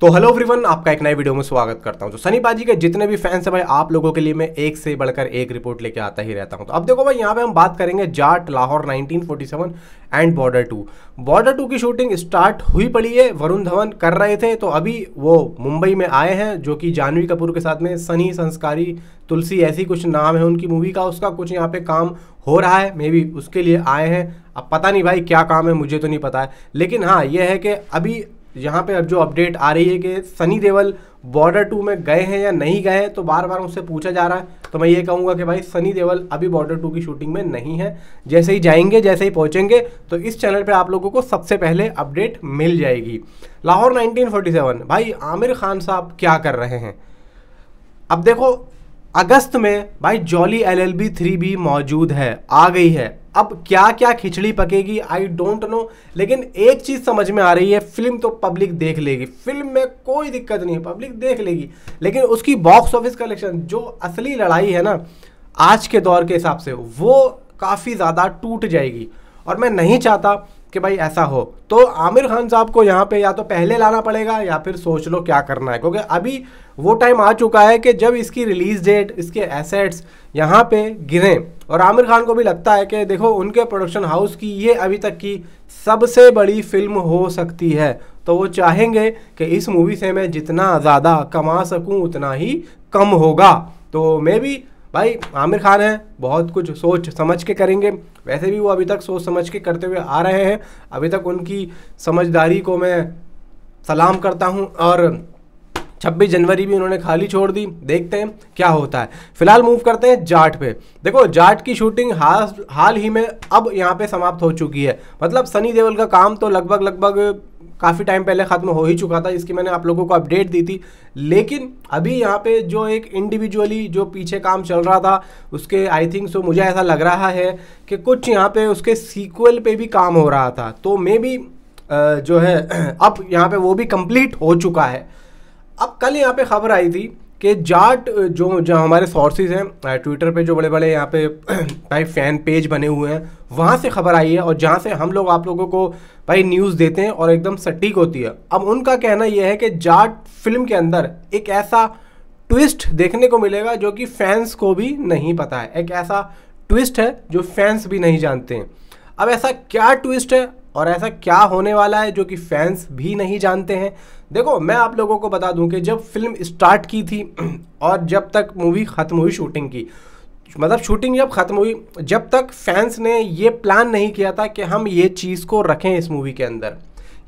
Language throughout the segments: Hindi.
तो हेलो एवरीवन, आपका एक नए वीडियो में स्वागत करता हूं। तो सनी पाजी के जितने भी फैंस हैं भाई, आप लोगों के लिए मैं एक से बढ़कर एक रिपोर्ट लेके आता ही रहता हूं। तो अब देखो भाई, यहाँ पे हम बात करेंगे Jat, Lahore 1947 and border 2। Border 2 की शूटिंग स्टार्ट हुई पड़ी है, वरुण धवन कर रहे थे, तो अभी वो मुंबई में आए हैं, जो कि जानवी कपूर के साथ में सनी संस्कारी तुलसी ऐसी कुछ नाम है उनकी मूवी का, उसका कुछ यहाँ पे काम हो रहा है, मे बी उसके लिए आए हैं। अब पता नहीं भाई क्या काम है, मुझे तो नहीं पता है, लेकिन हाँ ये है कि अभी यहाँ पे अब जो अपडेट आ रही है कि सनी देओल बॉर्डर 2 में गए हैं या नहीं गए हैं, तो बार बार मुझसे पूछा जा रहा है। तो मैं ये कहूँगा कि भाई सनी देओल अभी बॉर्डर 2 की शूटिंग में नहीं है। जैसे ही जाएंगे, जैसे ही पहुँचेंगे, तो इस चैनल पे आप लोगों को सबसे पहले अपडेट मिल जाएगी। लाहौर 1947 भाई, आमिर खान साहब क्या कर रहे हैं। अब देखो, अगस्त में भाई जॉली LLB 3 भी मौजूद है, आ गई है। अब क्या क्या खिचड़ी पकेगी आई डोंट नो, लेकिन एक चीज समझ में आ रही है, फिल्म तो पब्लिक देख लेगी, फिल्म में कोई दिक्कत नहीं है, पब्लिक देख लेगी, लेकिन उसकी बॉक्स ऑफिस कलेक्शन, जो असली लड़ाई है ना आज के दौर के हिसाब से, वो काफ़ी ज़्यादा टूट जाएगी। और मैं नहीं चाहता कि भाई ऐसा हो। तो आमिर खान साहब को यहाँ पे या तो पहले लाना पड़ेगा या फिर सोच लो क्या करना है, क्योंकि अभी वो टाइम आ चुका है कि जब इसकी रिलीज डेट, इसके एसेट्स यहाँ पे गिरें, और आमिर खान को भी लगता है कि देखो उनके प्रोडक्शन हाउस की ये अभी तक की सबसे बड़ी फिल्म हो सकती है, तो वो चाहेंगे कि इस मूवी से मैं जितना ज़्यादा कमा सकूँ उतना ही कम होगा। तो मे भी भाई आमिर खान है, बहुत कुछ सोच समझ के करेंगे। वैसे भी वो अभी तक सोच समझ के करते हुए आ रहे हैं, अभी तक उनकी समझदारी को मैं सलाम करता हूं। और 26 जनवरी भी उन्होंने खाली छोड़ दी, देखते हैं क्या होता है। फिलहाल मूव करते हैं जाट पे। देखो जाट की शूटिंग हाल ही में अब यहाँ पे समाप्त हो चुकी है। मतलब सनी देओल का काम तो लगभग काफ़ी टाइम पहले ख़त्म हो ही चुका था, जिसकी मैंने आप लोगों को अपडेट दी थी। लेकिन अभी यहाँ पे जो एक इंडिविजुअली जो पीछे काम चल रहा था, उसके आई थिंक सो मुझे ऐसा लग रहा है कि कुछ यहाँ पे उसके सीक्वल पे भी काम हो रहा था, तो मे बी जो है अब यहाँ पे वो भी कंप्लीट हो चुका है। अब कल यहाँ पे खबर आई थी कि जाट जो हमारे सोर्सेज हैं ट्विटर पे, जो बड़े बड़े यहाँ पे भाई फैन पेज बने हुए हैं, वहाँ से खबर आई है, और जहाँ से हम लोग आप लोगों को भाई न्यूज़ देते हैं और एकदम सटीक होती है। अब उनका कहना यह है कि जाट फिल्म के अंदर एक ऐसा ट्विस्ट देखने को मिलेगा जो कि फैंस को भी नहीं पता है। एक ऐसा ट्विस्ट है जो फैंस भी नहीं जानते हैं। अब ऐसा क्या ट्विस्ट है और ऐसा क्या होने वाला है जो कि फैंस भी नहीं जानते हैं। देखो मैं आप लोगों को बता दूं कि जब फिल्म स्टार्ट की थी और जब तक मूवी ख़त्म हुई शूटिंग की, मतलब शूटिंग जब ख़त्म हुई, जब तक फैंस ने ये प्लान नहीं किया था कि हम ये चीज़ को रखें इस मूवी के अंदर,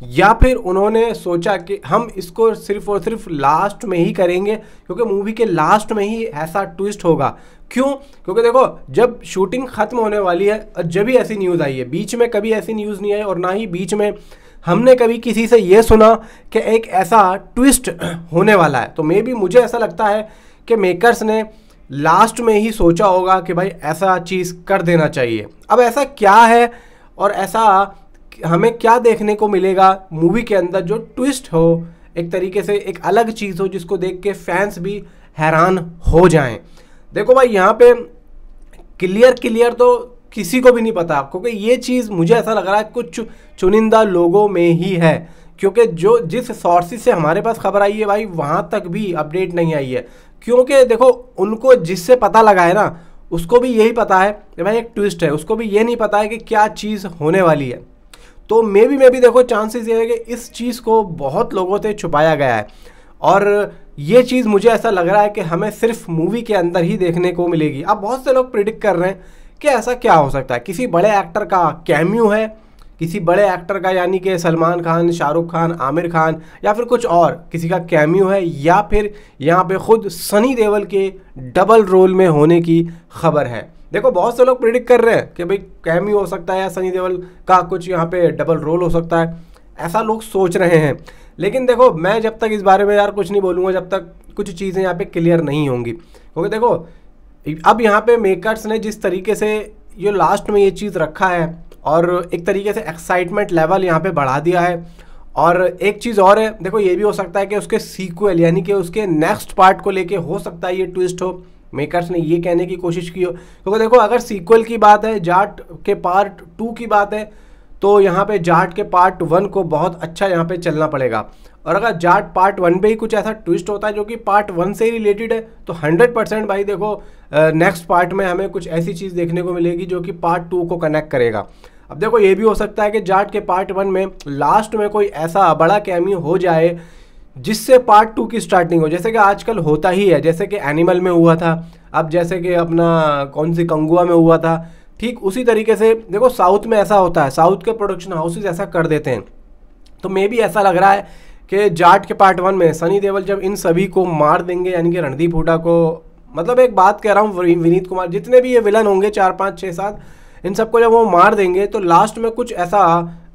या फिर उन्होंने सोचा कि हम इसको सिर्फ और सिर्फ लास्ट में ही करेंगे, क्योंकि मूवी के लास्ट में ही ऐसा ट्विस्ट होगा। क्यों? क्योंकि देखो जब शूटिंग ख़त्म होने वाली है, जब भी ऐसी न्यूज़ आई है, बीच में कभी ऐसी न्यूज़ नहीं आई, और ना ही बीच में हमने कभी किसी से ये सुना कि एक ऐसा ट्विस्ट होने वाला है। तो मे बी मुझे ऐसा लगता है कि मेकर्स ने लास्ट में ही सोचा होगा कि भाई ऐसा चीज़ कर देना चाहिए। अब ऐसा क्या है और ऐसा हमें क्या देखने को मिलेगा मूवी के अंदर जो ट्विस्ट हो, एक तरीके से एक अलग चीज़ हो जिसको देख के फैंस भी हैरान हो जाएं। देखो भाई यहाँ पे क्लियर तो किसी को भी नहीं पता, क्योंकि ये चीज़ मुझे ऐसा लग रहा है कुछ चुनिंदा लोगों में ही है, क्योंकि जो जिस सोर्सेज से हमारे पास खबर आई है भाई, वहाँ तक भी अपडेट नहीं आई है। क्योंकि देखो उनको जिससे पता लगा है ना, उसको भी यही पता है कि भाई एक ट्विस्ट है, उसको भी ये नहीं पता है कि क्या चीज़ होने वाली है। तो मे बी देखो चांसेस ये है कि इस चीज़ को बहुत लोगों से छुपाया गया है, और ये चीज़ मुझे ऐसा लग रहा है कि हमें सिर्फ मूवी के अंदर ही देखने को मिलेगी। अब बहुत से लोग प्रिडिक्ट कर रहे हैं कि ऐसा क्या हो सकता है, किसी बड़े एक्टर का कैमियो है, किसी बड़े एक्टर का, यानी कि सलमान खान, शाहरुख खान, आमिर खान, या फिर कुछ और किसी का कैमियो है, या फिर यहाँ पे खुद सनी देओल के डबल रोल में होने की खबर है। देखो बहुत से लोग प्रिडिक्ट कर रहे हैं कि भाई कैमियो हो सकता है या सनी देओल का कुछ यहाँ पे डबल रोल हो सकता है, ऐसा लोग सोच रहे हैं। लेकिन देखो मैं जब तक इस बारे में यार कुछ नहीं बोलूँगा जब तक कुछ चीज़ें यहाँ पे क्लियर नहीं होंगी, क्योंकि देखो अब यहाँ पे मेकर्स ने जिस तरीके से ये लास्ट में ये चीज़ रखा है, और एक तरीके से एक्साइटमेंट लेवल यहाँ पे बढ़ा दिया है। और एक चीज़ और है, देखो ये भी हो सकता है कि उसके सीक्वल यानी कि उसके नेक्स्ट पार्ट को लेके हो सकता है ये ट्विस्ट हो, मेकर्स ने ये कहने की कोशिश की हो। क्योंकि देखो अगर सीक्वल की बात है, जाट के पार्ट 2 की बात है, तो यहाँ पे जाट के पार्ट 1 को बहुत अच्छा यहाँ पे चलना पड़ेगा। और अगर जाट पार्ट 1 पे ही कुछ ऐसा ट्विस्ट होता है जो कि पार्ट 1 से ही रिलेटेड है, तो 100% भाई देखो नेक्स्ट पार्ट में हमें कुछ ऐसी चीज़ देखने को मिलेगी जो कि पार्ट 2 को कनेक्ट करेगा। अब देखो ये भी हो सकता है कि जाट के पार्ट 1 में लास्ट में कोई ऐसा बड़ा कैमियो हो जाए जिससे पार्ट 2 की स्टार्टिंग हो, जैसे कि आजकल होता ही है, जैसे कि एनिमल में हुआ था, अब जैसे कि अपना कौन सी कंगुआ में हुआ था। ठीक उसी तरीके से देखो साउथ में ऐसा होता है, साउथ के प्रोडक्शन हाउसेज ऐसा कर देते हैं। तो मे भी ऐसा लग रहा है कि जाट के पार्ट 1 में सनी देओल जब इन सभी को मार देंगे, यानी कि रणदीप हुड्डा को, मतलब एक बात कह रहा हूँ, विनीत कुमार, जितने भी ये विलन होंगे 4 5 6 7, इन सबको जब वो मार देंगे तो लास्ट में कुछ ऐसा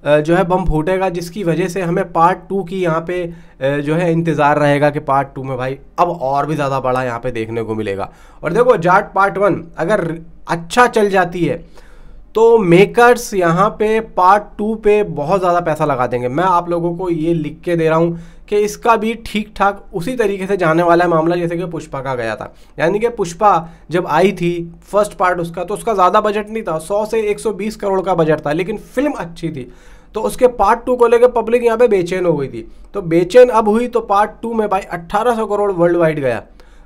जो है बम फूटेगा जिसकी वजह से हमें पार्ट 2 की यहाँ पे जो है इंतज़ार रहेगा कि पार्ट 2 में भाई अब और भी ज़्यादा बड़ा यहाँ पे देखने को मिलेगा। और देखो जाट पार्ट 1 अगर अच्छा चल जाती है तो मेकर्स यहाँ पे पार्ट 2 पे बहुत ज़्यादा पैसा लगा देंगे। मैं आप लोगों को ये लिख के दे रहा हूँ कि इसका भी ठीक ठाक उसी तरीके से जाने वाला है मामला जैसे कि पुष्पा का गया था। यानी कि पुष्पा जब आई थी फर्स्ट पार्ट उसका, तो उसका ज़्यादा बजट नहीं था, 100 से 120 करोड़ का बजट था, लेकिन फिल्म अच्छी थी। तो उसके पार्ट 2 को लेकर पब्लिक यहाँ पे बेचैन हो गई थी, तो बेचैन अब हुई तो पार्ट 2 में भाई 1800 करोड़ वर्ल्ड वाइड गया।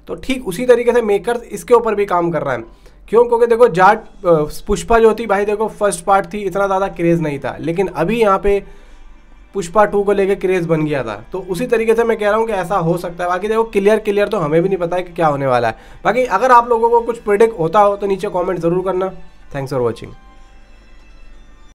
तो ठीक उसी तरीके से मेकर्स इसके ऊपर भी काम कर रहा है। क्यों? क्योंकि देखो जाट पुष्पा जो थी भाई देखो फर्स्ट पार्ट थी, इतना ज़्यादा क्रेज़ नहीं था, लेकिन अभी यहाँ पे पुष्पा 2 को लेके क्रेज़ बन गया था। तो उसी तरीके से मैं कह रहा हूँ कि ऐसा हो सकता है। बाकी देखो क्लियर तो हमें भी नहीं पता है कि क्या होने वाला है। बाकी अगर आप लोगों को कुछ प्रेडिक्ट होता हो तो नीचे कमेंट ज़रूर करना। Thanks for watching.